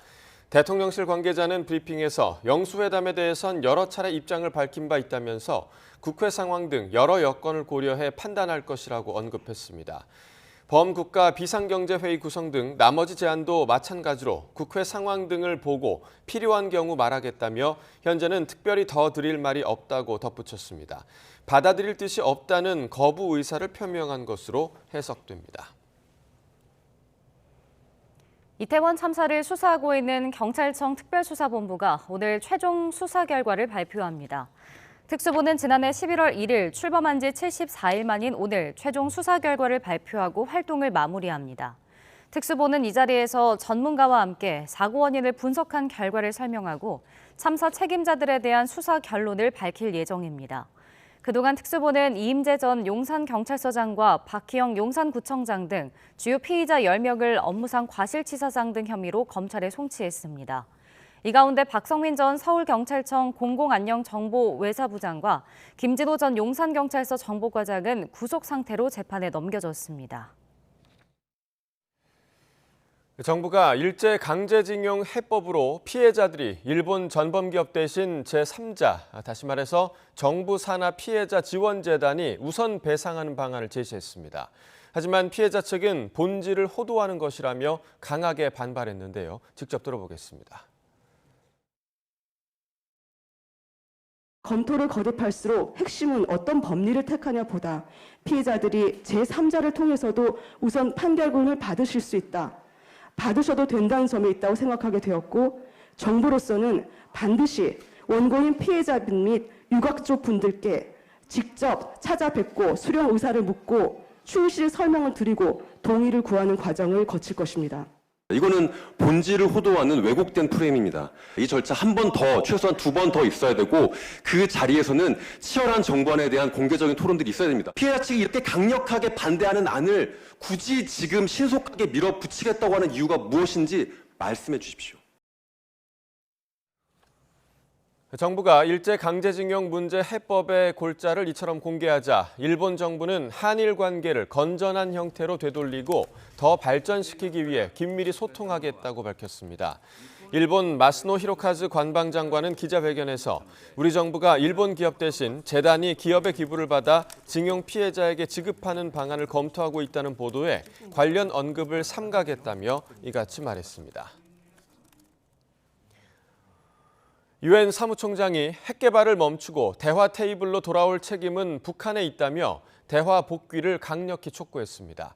대통령실 관계자는 브리핑에서 영수회담에 대해선 여러 차례 입장을 밝힌 바 있다면서 국회 상황 등 여러 여건을 고려해 판단할 것이라고 언급했습니다. 범국가 비상경제회의 구성 등 나머지 제안도 마찬가지로 국회 상황 등을 보고 필요한 경우 말하겠다며 현재는 특별히 더 드릴 말이 없다고 덧붙였습니다. 받아들일 뜻이 없다는 거부 의사를 표명한 것으로 해석됩니다. 이태원 참사를 수사하고 있는 경찰청 특별수사본부가 오늘 최종 수사 결과를 발표합니다. 특수부는 지난해 11월 1일 출범한 지 74일 만인 오늘 최종 수사 결과를 발표하고 활동을 마무리합니다. 특수부는 이 자리에서 전문가와 함께 사고 원인을 분석한 결과를 설명하고 참사 책임자들에 대한 수사 결론을 밝힐 예정입니다. 그동안 특수부는 이임재 전 용산경찰서장과 박희영 용산구청장 등 주요 피의자 10명을 업무상 과실치사상 등 혐의로 검찰에 송치했습니다. 이 가운데 박성민 전 서울경찰청 공공안녕정보외사부장과 김진호 전 용산경찰서 정보과장은 구속 상태로 재판에 넘겨졌습니다. 정부가 일제강제징용 해법으로 피해자들이 일본 전범기업 대신 제3자, 다시 말해서 정부 산하 피해자 지원재단이 우선 배상하는 방안을 제시했습니다. 하지만 피해자 측은 본질을 호도하는 것이라며 강하게 반발했는데요. 직접 들어보겠습니다. 검토를 거듭할수록 핵심은 어떤 법리를 택하냐 보다 피해자들이 제3자를 통해서도 우선 판결금을 받으실 수 있다. 받으셔도 된다는 점에 있다고 생각하게 되었고 정부로서는 반드시 원고인 피해자분 및 유가족 분들께 직접 찾아뵙고 수령 의사를 묻고 충실히 설명을 드리고 동의를 구하는 과정을 거칠 것입니다. 이거는 본질을 호도하는 왜곡된 프레임입니다. 이 절차 한 번 더, 최소한 2번 더 있어야 되고 그 자리에서는 치열한 정관에 대한 공개적인 토론들이 있어야 됩니다. 피해자 측이 이렇게 강력하게 반대하는 안을 굳이 지금 신속하게 밀어붙이겠다고 하는 이유가 무엇인지 말씀해 주십시오. 정부가 일제 강제징용 문제 해법의 골자를 이처럼 공개하자 일본 정부는 한일 관계를 건전한 형태로 되돌리고 더 발전시키기 위해 긴밀히 소통하겠다고 밝혔습니다. 일본 마스노 히로카즈 관방장관은 기자회견에서 우리 정부가 일본 기업 대신 재단이 기업의 기부를 받아 징용 피해자에게 지급하는 방안을 검토하고 있다는 보도에 관련 언급을 삼가겠다며 이같이 말했습니다. 유엔 사무총장이 핵 개발을 멈추고 대화 테이블로 돌아올 책임은 북한에 있다며 대화 복귀를 강력히 촉구했습니다.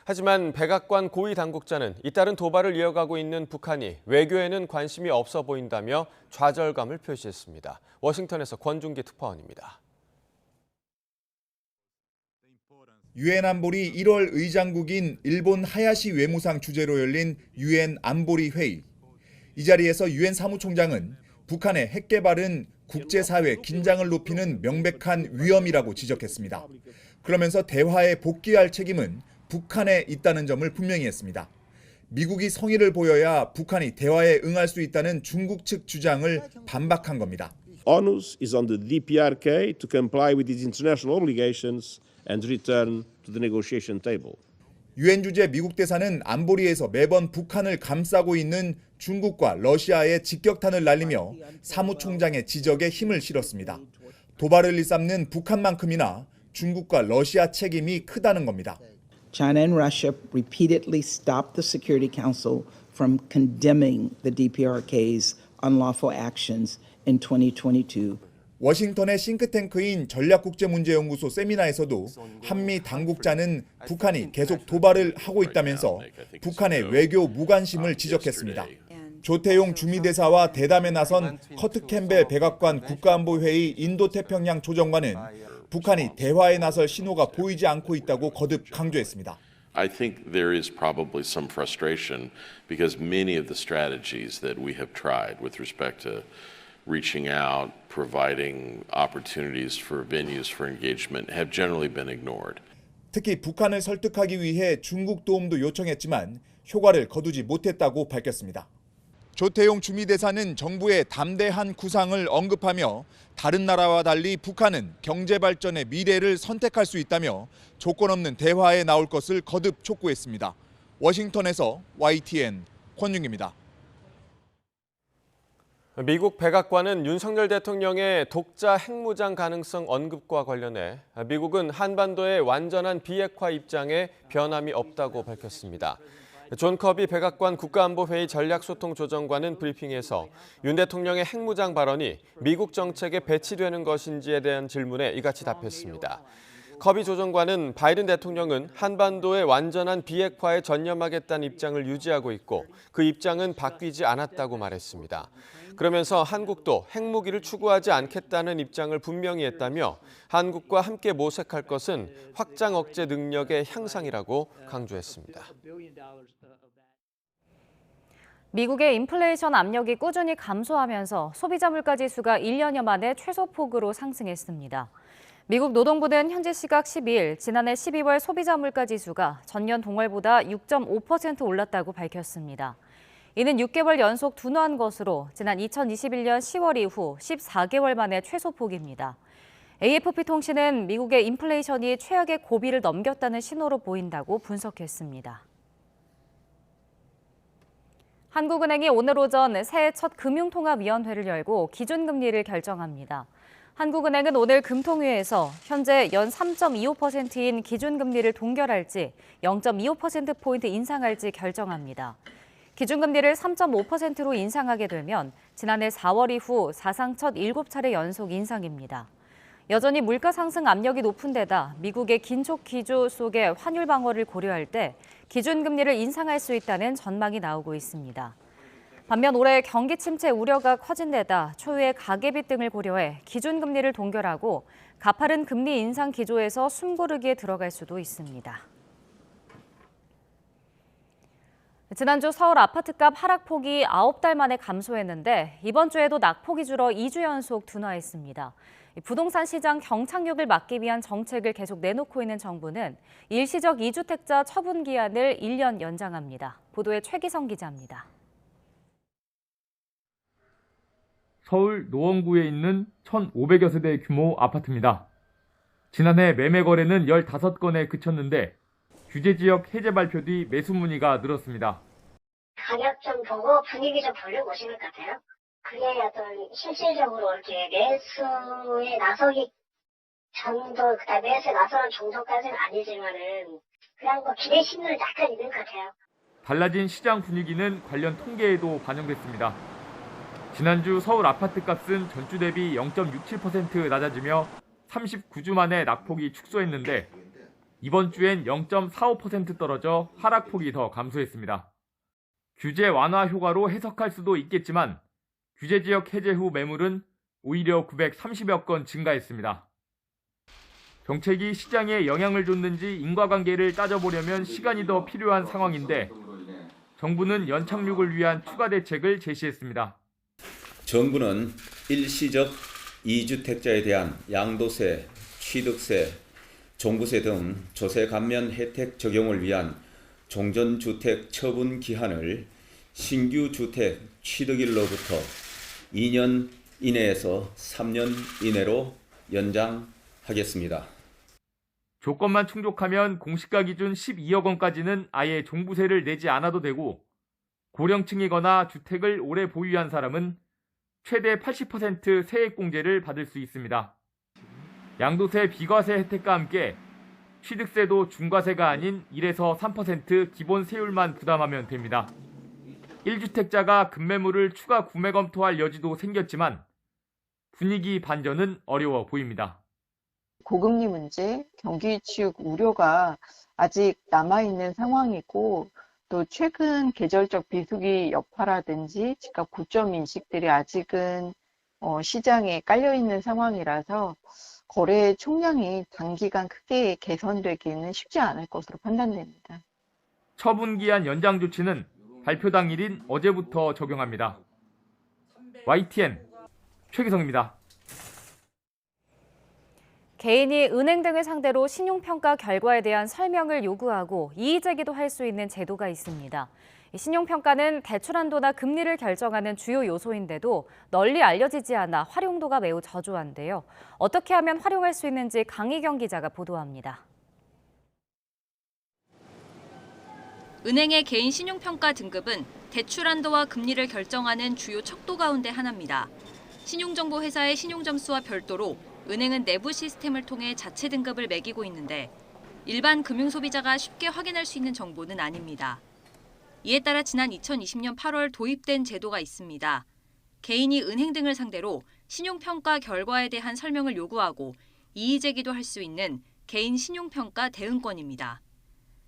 하지만 백악관 고위 당국자는 잇따른 도발을 이어가고 있는 북한이 외교에는 관심이 없어 보인다며 좌절감을 표시했습니다. 워싱턴에서 권중기 특파원입니다. 유엔 안보리 1월 의장국인 일본 하야시 외무상 주재로 열린 유엔 안보리 회의. 이 자리에서 유엔 사무총장은 북한의 핵 개발은 국제사회 긴장을 높이는 명백한 위험이라고 지적했습니다. 그러면서 대화에 복귀할 책임은 북한에 있다는 점을 분명히 했습니다. 미국이 성의를 보여야 북한이 대화에 응할 수 있다는 중국 측 주장을 반박한 겁니다. Onus is on the DPRK to comply with its international obligations and return to the negotiation table. 유엔 주재 미국 대사는 안보리에서 매번 북한을 감싸고 있는 중국과 러시아의 직격탄을 날리며 사무총장의 지적에 힘을 실었습니다. 도발을 일삼는 북한만큼이나 중국과 러시아 책임이 크다는 겁니다. China and Russia repeatedly stopped the Security Council from condemning the DPRK's unlawful actions in 2022. 워싱턴의 싱크탱크인 전략국제문제연구소 세미나에서도 한미 당국자는 북한이 계속 도발을 하고 있다면서 북한의 외교 무관심을 지적했습니다. 조태용 주미대사와 대담에 나선 커트 캠벨 백악관 국가안보회의 인도태평양 조정관은 북한이 대화에 나설 신호가 보이지 않고 있다고 거듭 강조했습니다. I think there is probably some frustration because many of the strategies that we have tried with respect to reaching out, providing opportunities for venues for engagement have generally been ignored. 특히 북한을 설득하기 위해 중국 도움도 요청했지만 효과를 거두지 못했다고 밝혔습니다. 조태용 주미대사는 정부의 담대한 구상을 언급하며 다른 나라와 달리 북한은 경제 발전의 미래를 선택할 수 있다며 조건 없는 대화에 나올 것을 거듭 촉구했습니다. 워싱턴에서 YTN 권윤기입니다. 미국 백악관은 윤석열 대통령의 독자 핵무장 가능성 언급과 관련해 미국은 한반도의 완전한 비핵화 입장에 변함이 없다고 밝혔습니다. 존 커비 백악관 국가안보회의 전략소통조정관은 브리핑에서 윤 대통령의 핵무장 발언이 미국 정책에 배치되는 것인지에 대한 질문에 이같이 답했습니다. 커비 조정관은 바이든 대통령은 한반도의 완전한 비핵화에 전념하겠다는 입장을 유지하고 있고 그 입장은 바뀌지 않았다고 말했습니다. 그러면서 한국도 핵무기를 추구하지 않겠다는 입장을 분명히 했다며 한국과 함께 모색할 것은 확장 억제 능력의 향상이라고 강조했습니다. 미국의 인플레이션 압력이 꾸준히 감소하면서 소비자 물가 지수가 1년여 만에 최소폭으로 상승했습니다. 미국 노동부는 현지 시각 12일 지난해 12월 소비자 물가 지수가 전년 동월보다 6.5% 올랐다고 밝혔습니다. 이는 6개월 연속 둔화한 것으로 지난 2021년 10월 이후 14개월 만에 최소폭입니다. AFP 통신은 미국의 인플레이션이 최악의 고비를 넘겼다는 신호로 보인다고 분석했습니다. 한국은행이 오늘 오전 새해 첫 금융통화위원회를 열고 기준금리를 결정합니다. 한국은행은 오늘 금통위에서 현재 연 3.25%인 기준금리를 동결할지 0.25%포인트 인상할지 결정합니다. 기준금리를 3.5%로 인상하게 되면 지난해 4월 이후 사상 첫 7차례 연속 인상입니다. 여전히 물가 상승 압력이 높은 데다 미국의 긴축 기조 속의 환율 방어를 고려할 때 기준금리를 인상할 수 있다는 전망이 나오고 있습니다. 반면 올해 경기 침체 우려가 커진 데다 초유의 가계비 등을 고려해 기준금리를 동결하고 가파른 금리 인상 기조에서 숨고르기에 들어갈 수도 있습니다. 지난주 서울 아파트값 하락폭이 9달 만에 감소했는데 이번 주에도 낙폭이 줄어 2주 연속 둔화했습니다. 부동산 시장 경착륙을 막기 위한 정책을 계속 내놓고 있는 정부는 일시적 2주택자 처분 기한을 1년 연장합니다. 보도에 최기성 기자입니다. 서울 노원구에 있는 1,500여 세대 규모 아파트입니다. 지난해 매매 거래는 15건에 그쳤는데 규제 지역 해제 발표 뒤 매수 문의가 늘었습니다. 가격 좀 보고 분위기 좀 돌려보시는 것 같아요. 그게 어떤 실질적으로 이렇게 매수에 나서기 전도, 그다음에 매수에 나서는 정도까지는 아니지만은 그냥 뭐 기대 심리는 약간 있는 것 같아요. 달라진 시장 분위기는 관련 통계에도 반영됐습니다. 지난주 서울 아파트 값은 전주 대비 0.67% 낮아지며 39주 만에 낙폭이 축소했는데 이번 주엔 0.45% 떨어져 하락폭이 더 감소했습니다. 규제 완화 효과로 해석할 수도 있겠지만 규제 지역 해제 후 매물은 오히려 930여 건 증가했습니다. 정책이 시장에 영향을 줬는지 인과관계를 따져보려면 시간이 더 필요한 상황인데 정부는 연착륙을 위한 추가 대책을 제시했습니다. 정부는 일시적 2주택자에 대한 양도세, 취득세, 종부세 등 조세 감면 혜택 적용을 위한 종전주택 처분 기한을 신규 주택 취득일로부터 2년 이내에서 3년 이내로 연장하겠습니다. 조건만 충족하면 공시가 기준 12억 원까지는 아예 종부세를 내지 않아도 되고 고령층이거나 주택을 오래 보유한 사람은 최대 80% 세액공제를 받을 수 있습니다. 양도세 비과세 혜택과 함께 취득세도 중과세가 아닌 1에서 3% 기본 세율만 부담하면 됩니다. 1주택자가 급매물을 추가 구매 검토할 여지도 생겼지만 분위기 반전은 어려워 보입니다. 고금리 문제, 경기 위축 우려가 아직 남아있는 상황이고 또 최근 계절적 비수기 여파라든지 집값 고점 인식들이 아직은 시장에 깔려있는 상황이라서 거래 총량이 단기간 크게 개선되기는 쉽지 않을 것으로 판단됩니다. 처분기한 연장 조치는 발표 당일인 어제부터 적용합니다. YTN 최기성입니다. 개인이 은행 등을 상대로 신용평가 결과에 대한 설명을 요구하고 이의제기도 할 수 있는 제도가 있습니다. 신용평가는 대출 한도나 금리를 결정하는 주요 요소인데도 널리 알려지지 않아 활용도가 매우 저조한데요. 어떻게 하면 활용할 수 있는지 강희경 기자가 보도합니다. 은행의 개인 신용평가 등급은 대출 한도와 금리를 결정하는 주요 척도 가운데 하나입니다. 신용정보회사의 신용점수와 별도로 은행은 내부 시스템을 통해 자체 등급을 매기고 있는데 일반 금융소비자가 쉽게 확인할 수 있는 정보는 아닙니다. 이에 따라 지난 2020년 8월 도입된 제도가 있습니다. 개인이 은행 등을 상대로 신용평가 결과에 대한 설명을 요구하고 이의제기도 할 수 있는 개인 신용평가 대응권입니다.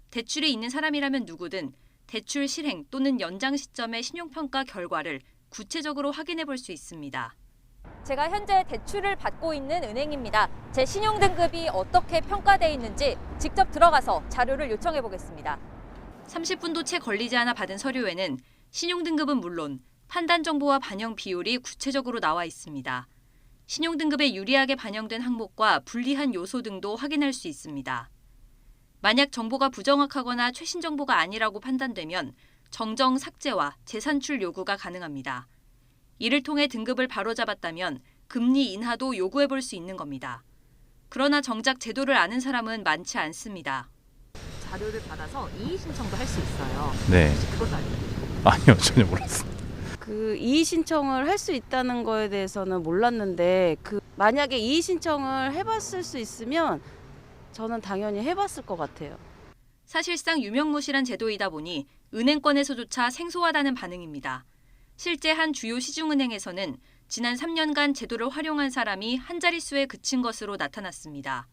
대출이 있는 사람이라면 누구든 대출 실행 또는 연장 시점의 신용평가 결과를 구체적으로 확인해 볼 수 있습니다. 제가 현재 대출을 받고 있는 은행입니다. 제 신용 등급이 어떻게 평가돼 있는지 직접 들어가서 자료를 요청해 보겠습니다. 30분도 채 걸리지 않아 받은 서류에는 신용 등급은 물론 판단 정보와 반영 비율이 구체적으로 나와 있습니다. 신용 등급에 유리하게 반영된 항목과 불리한 요소 등도 확인할 수 있습니다. 만약 정보가 부정확하거나 최신 정보가 아니라고 판단되면 정정 삭제와 재산출 요구가 가능합니다. 이를 통해 등급을 바로잡았다면 금리 인하도 요구해 볼 수 있는 겁니다. 그러나 정작 제도를 아는 사람은 많지 않습니다. 자료를 받아서 이의 신청도 할 수 있어요. 네. 혹시 그것도 알고 계세요? 아니요, 전혀 몰랐어요. 그 이의 신청을 할 수 있다는 거에 대해서는 몰랐는데 만약에 이의 신청을 해봤을 수 있으면 저는 당연히 해봤을 것 같아요. 사실상 유명무실한 제도이다 보니 은행권에서조차 생소하다는 반응입니다. 실제 한 주요 시중은행에서는 지난 3년간 제도를 활용한 사람이 한 자릿수에 그친 것으로 나타났습니다.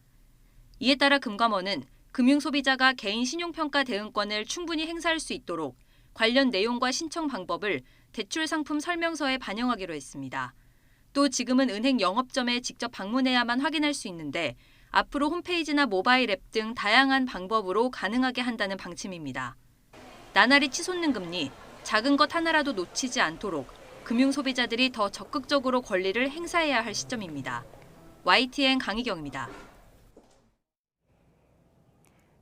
이에 따라 금감원은 금융소비자가 개인 신용평가 대응권을 충분히 행사할 수 있도록 관련 내용과 신청 방법을 대출 상품 설명서에 반영하기로 했습니다. 또 지금은 은행 영업점에 직접 방문해야만 확인할 수 있는데 앞으로 홈페이지나 모바일 앱 등 다양한 방법으로 가능하게 한다는 방침입니다. 나날이 치솟는 금리, 작은 것 하나라도 놓치지 않도록 금융소비자들이 더 적극적으로 권리를 행사해야 할 시점입니다. YTN 강희경입니다.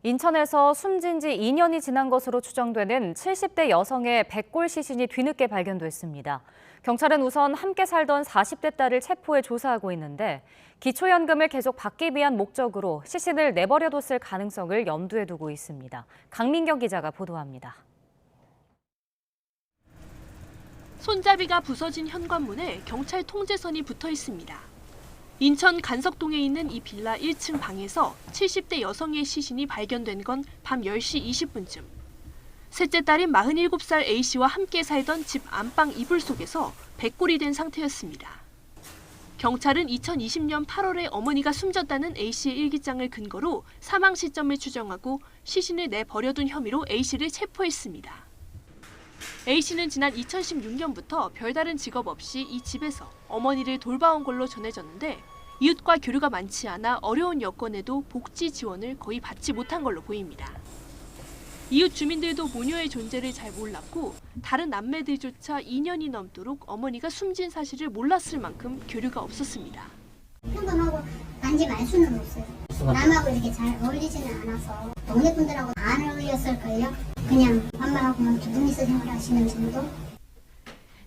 인천에서 숨진 지 2년이 지난 것으로 추정되는 70대 여성의 백골 시신이 뒤늦게 발견됐습니다. 경찰은 우선 함께 살던 40대 딸을 체포해 조사하고 있는데 기초연금을 계속 받기 위한 목적으로 시신을 내버려뒀을 가능성을 염두에 두고 있습니다. 강민경 기자가 보도합니다. 손잡이가 부서진 현관문에 경찰 통제선이 붙어 있습니다. 인천 간석동에 있는 이 빌라 1층 방에서 70대 여성의 시신이 발견된 건 밤 10시 20분쯤. 셋째 딸인 47살 A씨와 함께 살던 집 안방 이불 속에서 백골이 된 상태였습니다. 경찰은 2020년 8월에 어머니가 숨졌다는 A씨의 일기장을 근거로 사망 시점을 추정하고 시신을 내버려둔 혐의로 A씨를 체포했습니다. A씨는 지난 2016년부터 별다른 직업 없이 이 집에서 어머니를 돌봐온 걸로 전해졌는데 이웃과 교류가 많지 않아 어려운 여건에도 복지 지원을 거의 받지 못한 걸로 보입니다. 이웃 주민들도 모녀의 존재를 잘 몰랐고 다른 남매들조차 2년이 넘도록 어머니가 숨진 사실을 몰랐을 만큼 교류가 없었습니다. 평범하고 단지 말수는 없어요. 남하고 이렇게 잘 어울리지는 않아서 동네 분들하고 안 어울렸을걸요. 그냥 엄마하고만 두 분이서 생활하시는 정도?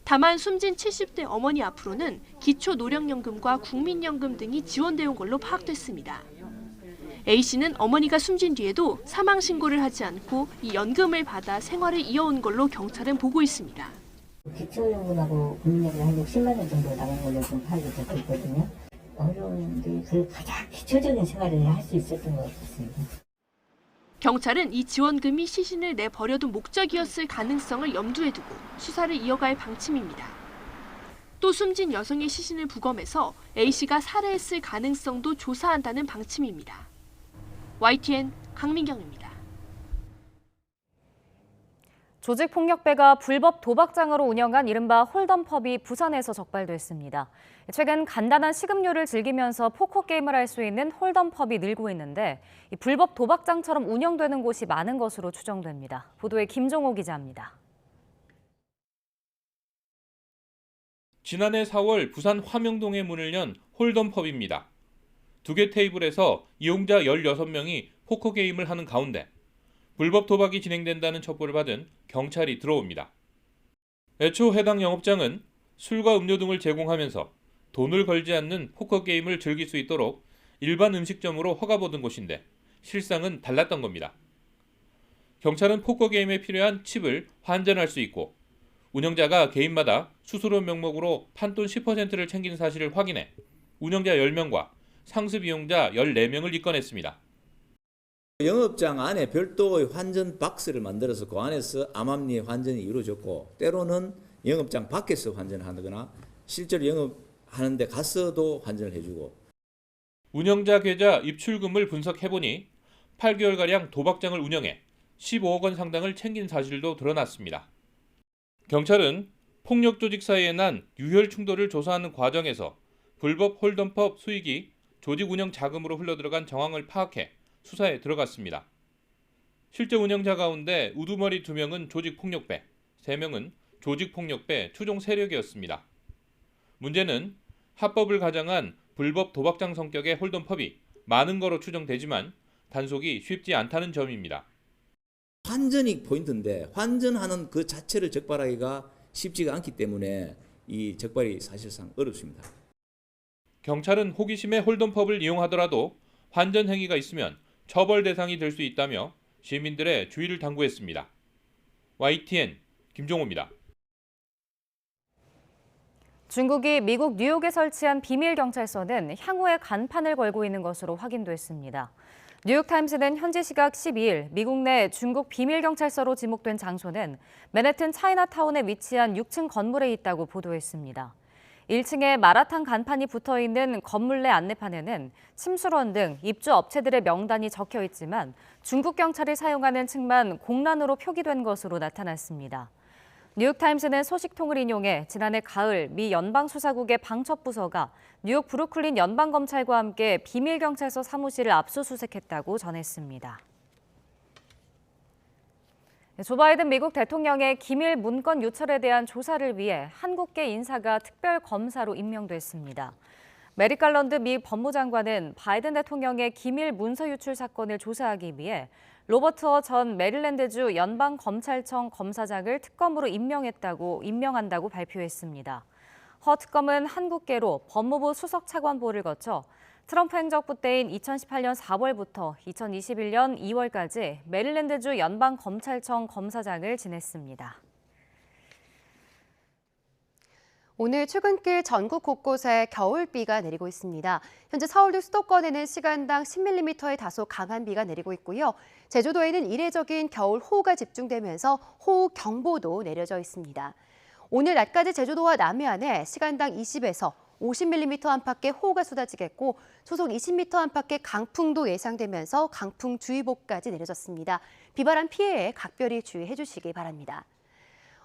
다만 숨진 70대 어머니 앞으로는 기초노령연금과 국민연금 등이 지원되온 걸로 파악됐습니다. A씨는 어머니가 숨진 뒤에도 사망 신고를 하지 않고 이 연금을 받아 생활을 이어온 걸로 경찰은 보고 있습니다. 기초연금하고 국민연금 한 60만 원 정도 나간 걸로 좀 파악이 되고 있거든요. 어려운데 그 가장 기초적인 생활을 할 수 있었던 것 같습니다. 경찰은 이 지원금이 시신을 내버려둔 목적이었을 가능성을 염두에 두고 수사를 이어갈 방침입니다. 또 숨진 여성의 시신을 부검해서 A씨가 살해했을 가능성도 조사한다는 방침입니다. YTN 강민경입니다. 조직폭력배가 불법 도박장으로 운영한 이른바 홀덤펍이 부산에서 적발됐습니다. 최근 간단한 식음료를 즐기면서 포커게임을 할 수 있는 홀덤펍이 늘고 있는데 이 불법 도박장처럼 운영되는 곳이 많은 것으로 추정됩니다. 보도에 김종호 기자입니다. 지난해 4월 부산 화명동에 문을 연 홀덤펍입니다. 두 개 테이블에서 이용자 16명이 포커게임을 하는 가운데 불법 도박이 진행된다는 첩보를 받은 경찰이 들어옵니다. 애초 해당 영업장은 술과 음료 등을 제공하면서 돈을 걸지 않는 포커게임을 즐길 수 있도록 일반 음식점으로 허가받은 곳인데 실상은 달랐던 겁니다. 경찰은 포커게임에 필요한 칩을 환전할 수 있고 운영자가 개인마다 수수료 명목으로 판돈 10%를 챙긴 사실을 확인해 운영자 10명과 상습 이용자 14명을 입건했습니다. 영업장 안에 별도의 환전 박스를 만들어서 그 안에서 암암리에 환전이 이루어졌고 때로는 영업장 밖에서 환전하거나 실제로 영업하는 데 가서도 환전을 해주고. 운영자 계좌 입출금을 분석해보니 8개월가량 도박장을 운영해 15억 원 상당을 챙긴 사실도 드러났습니다. 경찰은 폭력 조직 사이에 난 유혈 충돌을 조사하는 과정에서 불법 홀덤펍 수익이 조직 운영 자금으로 흘러들어간 정황을 파악해 수사에 들어갔습니다. 실제 운영자 가운데 우두머리 2명은 조직폭력배, 3명은 조직폭력배 추종 세력이었습니다. 문제는 합법을 가장한 불법 도박장 성격의 홀덤펍이 많은 거로 추정되지만 단속이 쉽지 않다는 점입니다. 환전이 포인트인데 환전하는 그 자체를 적발하기가 쉽지가 않기 때문에 이 적발이 사실상 어렵습니다. 경찰은 호기심에 홀덤펍을 이용하더라도 환전 행위가 있으면 처벌 대상이 될 수 있다며 시민들의 주의를 당부했습니다. YTN 김종호입니다. 중국이 미국 뉴욕에 설치한 비밀경찰서는 향후에 간판을 걸고 있는 것으로 확인됐습니다. 뉴욕타임스는 현지 시각 12일 미국 내 중국 비밀경찰서로 지목된 장소는 맨해튼 차이나타운에 위치한 6층 건물에 있다고 보도했습니다. 1층에 마라탕 간판이 붙어있는 건물 내 안내판에는 침수론 등 입주 업체들의 명단이 적혀 있지만 중국 경찰이 사용하는 층만 공란으로 표기된 것으로 나타났습니다. 뉴욕타임스는 소식통을 인용해 지난해 가을 미 연방수사국의 방첩부서가 뉴욕 브루클린 연방검찰과 함께 비밀경찰서 사무실을 압수수색했다고 전했습니다. 조 바이든 미국 대통령의 기밀 문건 유출에 대한 조사를 위해 한국계 인사가 특별검사로 임명됐습니다. 메릭 갈런드 미 법무장관은 바이든 대통령의 기밀 문서 유출 사건을 조사하기 위해 로버트 허 전 메릴랜드주 연방검찰청 검사장을 특검으로 임명한다고 발표했습니다. 허 특검은 한국계로 법무부 수석차관보를 거쳐 트럼프 행정부 때인 2018년 4월부터 2021년 2월까지 메릴랜드주 연방검찰청 검사장을 지냈습니다. 오늘 출근길 전국 곳곳에 겨울비가 내리고 있습니다. 현재 서울 등 수도권에는 시간당 10mm의 다소 강한 비가 내리고 있고요. 제주도에는 이례적인 겨울 호우가 집중되면서 호우경보도 내려져 있습니다. 오늘 낮까지 제주도와 남해안에 시간당 20에서 50mm 안팎의 호우가 쏟아지겠고 소속 20m 안팎의 강풍도 예상되면서 강풍주의보까지 내려졌습니다. 비바람 피해에 각별히 주의해 주시기 바랍니다.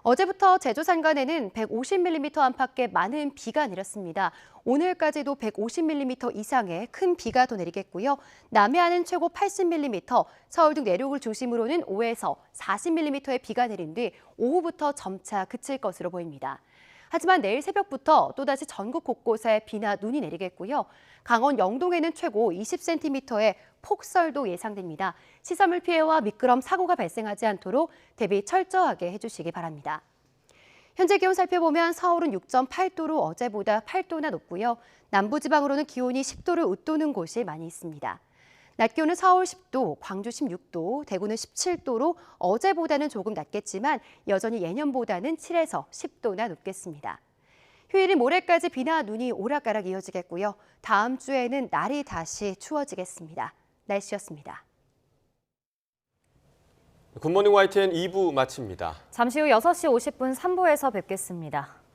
어제부터 제주 산간에는 150mm 안팎의 많은 비가 내렸습니다. 오늘까지도 150mm 이상의 큰 비가 더 내리겠고요. 남해안은 최고 80mm, 서울 등 내륙을 중심으로는 5에서 40mm의 비가 내린 뒤 오후부터 점차 그칠 것으로 보입니다. 하지만 내일 새벽부터 또다시 전국 곳곳에 비나 눈이 내리겠고요. 강원 영동에는 최고 20cm의 폭설도 예상됩니다. 시설물 피해와 미끄럼 사고가 발생하지 않도록 대비 철저하게 해주시기 바랍니다. 현재 기온 살펴보면 서울은 6.8도로 어제보다 8도나 높고요. 남부지방으로는 기온이 10도를 웃도는 곳이 많이 있습니다. 낮 기온은 서울 10도, 광주 16도, 대구는 17도로 어제보다는 조금 낮겠지만 여전히 예년보다는 7에서 10도나 높겠습니다. 휴일인 모레까지 비나 눈이 오락가락 이어지겠고요. 다음 주에는 날이 다시 추워지겠습니다. 날씨였습니다. 굿모닝 YTN 2부 마칩니다. 잠시 후 6시 50분 3부에서 뵙겠습니다.